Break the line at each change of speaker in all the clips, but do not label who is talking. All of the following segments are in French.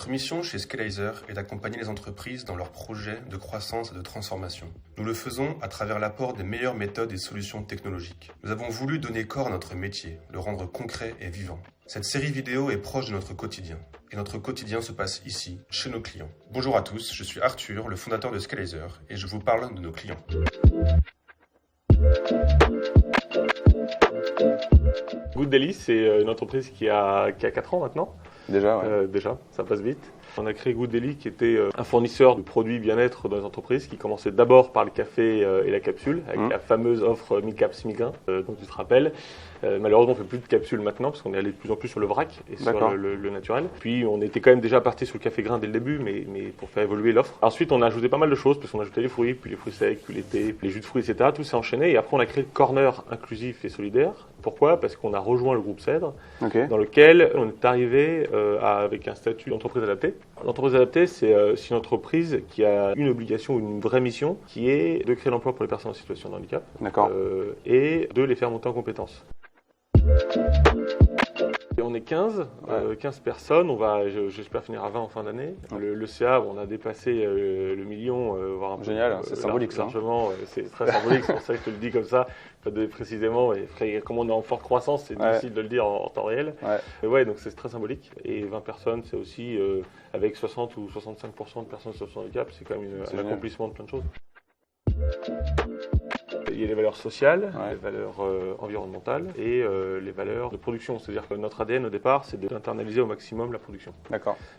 Notre mission chez Scalizer est d'accompagner les entreprises dans leurs projets de croissance et de transformation. Nous le faisons à travers l'apport des meilleures méthodes et solutions technologiques. Nous avons voulu donner corps à notre métier, le rendre concret et vivant. Cette série vidéo est proche de notre quotidien. Et notre quotidien se passe ici, chez nos clients. Bonjour à tous, je suis Arthur, le fondateur de Scalizer, et je vous parle de nos clients.
Good Daily, c'est une entreprise qui a 4 ans maintenant.
Déjà, ouais.
Déjà, ça passe vite. On a créé Good Daily qui était un fournisseur de produits bien-être dans les entreprises qui commençait d'abord par le café et la capsule avec la fameuse offre 1000 caps 1000 grains dont tu te rappelles. Malheureusement, on ne fait plus de capsules maintenant parce qu'on est allé de plus en plus sur le vrac et sur le naturel. Puis on était quand même déjà parti sur le café grain dès le début, mais pour faire évoluer l'offre. Ensuite, on a ajouté pas mal de choses parce qu'on a ajouté les fruits, puis les fruits secs, puis les thés, puis les jus de fruits, etc. Tout s'est enchaîné et après on a créé le corner inclusif et solidaire. Pourquoi ? Parce qu'on a rejoint le groupe Cèdre, dans lequel on est arrivé avec un statut d'entreprise adaptée. L'entreprise adaptée, c'est une entreprise qui a une obligation, une vraie mission, qui est de créer l'emploi pour les personnes en situation de handicap et de les faire monter en compétences. Et on est 15 personnes, on va, j'espère finir à 20 en fin d'année. Le CA, on a dépassé le million, voire un peu.
Génial, c'est symbolique ça.
Largement, c'est très symbolique, c'est pour ça que je te le dis comme ça, précisément. Et comme on est en forte croissance, c'est difficile de le dire en temps réel. Mais ouais, donc c'est très symbolique. Et 20 personnes, c'est aussi, avec 60 ou 65% de personnes sur handicap, c'est quand même un accomplissement de plein de choses. Il y a les valeurs sociales, les valeurs environnementales et les valeurs de production. C'est-à-dire que notre ADN au départ, c'est d'internaliser au maximum la production.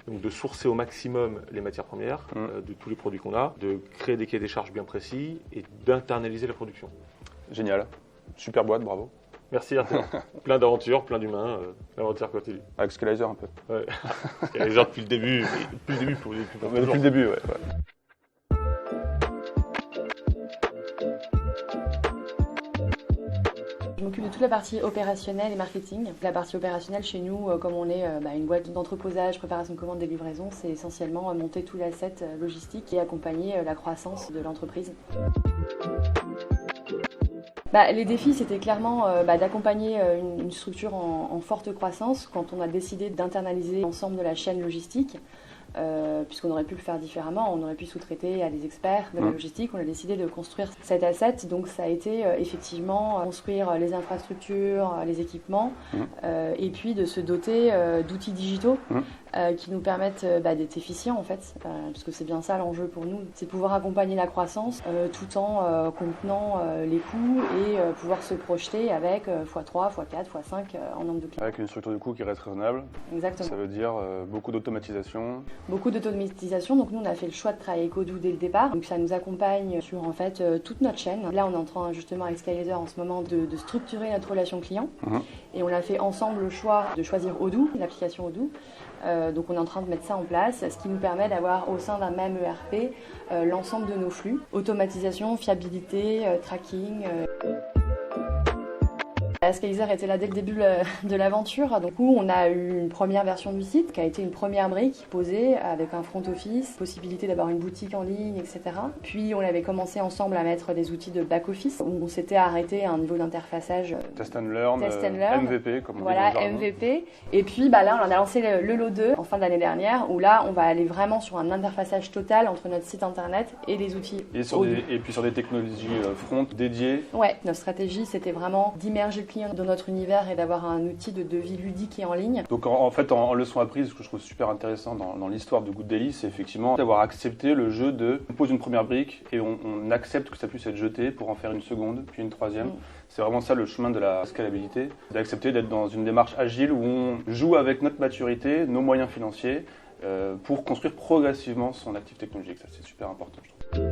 Donc de sourcer au maximum les matières premières de tous les produits qu'on a, de créer des cahiers des charges bien précis et d'internaliser la production.
Génial. Super boîte, bravo.
Merci Arthur. Plein d'aventures, plein d'humains. L'aventure continue.
Avec Scalizer un peu.
Ouais. Scalizer depuis le début. Depuis
le début, ouais.
Je m'occupe de toute la partie opérationnelle et marketing. La partie opérationnelle chez nous, comme on est une boîte d'entreposage, préparation de commandes, des livraisons, c'est essentiellement monter tout l'asset logistique et accompagner la croissance de l'entreprise. Les défis, c'était clairement d'accompagner une structure en forte croissance quand on a décidé d'internaliser l'ensemble de la chaîne logistique. Puisqu'on aurait pu le faire différemment, on aurait pu sous-traiter à des experts de la logistique. On a décidé de construire cet asset, donc ça a été effectivement construire les infrastructures, les équipements, et puis de se doter d'outils digitaux qui nous permettent d'être efficients en fait, parce que c'est bien ça l'enjeu pour nous, c'est pouvoir accompagner la croissance tout en contenant les coûts et pouvoir se projeter avec x3, x4, x5 en nombre de clients.
Avec une structure de coûts qui reste raisonnable.
Exactement.
Ça veut dire beaucoup d'automatisation.
Beaucoup d'automatisation, donc nous on a fait le choix de travailler avec Odoo dès le départ, donc ça nous accompagne sur en fait toute notre chaîne. Là on est en train justement avec Scalizer en ce moment de structurer notre relation client et on a fait ensemble le choix de choisir Odoo, l'application Odoo. Donc on est en train de mettre ça en place, ce qui nous permet d'avoir au sein d'un même ERP l'ensemble de nos flux, automatisation, fiabilité, tracking. Scalizer était là dès le début de l'aventure. Donc on a eu une première version du site qui a été une première brique posée avec un front office, possibilité d'avoir une boutique en ligne, etc. Puis on avait commencé ensemble à mettre des outils de back office où on s'était arrêté à un niveau d'interfaçage.
Test and learn, MVP comme on dit.
Voilà, MVP. Et puis là on a lancé le lot 2 en fin d'année dernière où là on va aller vraiment sur un interfaçage total entre notre site internet et les outils.
Et puis sur des technologies front dédiées.
Ouais, notre stratégie c'était vraiment d'immerger le client dans notre univers et d'avoir un outil de devis ludique et en ligne.
Donc en fait, en leçon apprise, ce que je trouve super intéressant dans l'histoire de Good Daily, c'est effectivement d'avoir accepté le jeu de on pose une première brique et on accepte que ça puisse être jeté pour en faire une seconde, puis une troisième. C'est vraiment ça le chemin de la scalabilité, d'accepter d'être dans une démarche agile où on joue avec notre maturité, nos moyens financiers, pour construire progressivement son actif technologique. Ça, c'est super important, je trouve.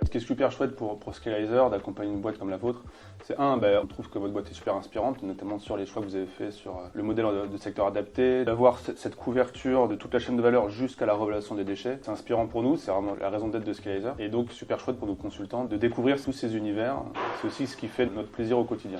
Ce qui est super chouette pour Scalizer d'accompagner une boîte comme la vôtre, c'est on trouve que votre boîte est super inspirante, notamment sur les choix que vous avez fait sur le modèle de secteur adapté, d'avoir cette couverture de toute la chaîne de valeur jusqu'à la revalorisation des déchets. C'est inspirant pour nous, c'est vraiment la raison d'être de Scalizer, et donc super chouette pour nos consultants de découvrir tous ces univers. C'est aussi ce qui fait notre plaisir au quotidien.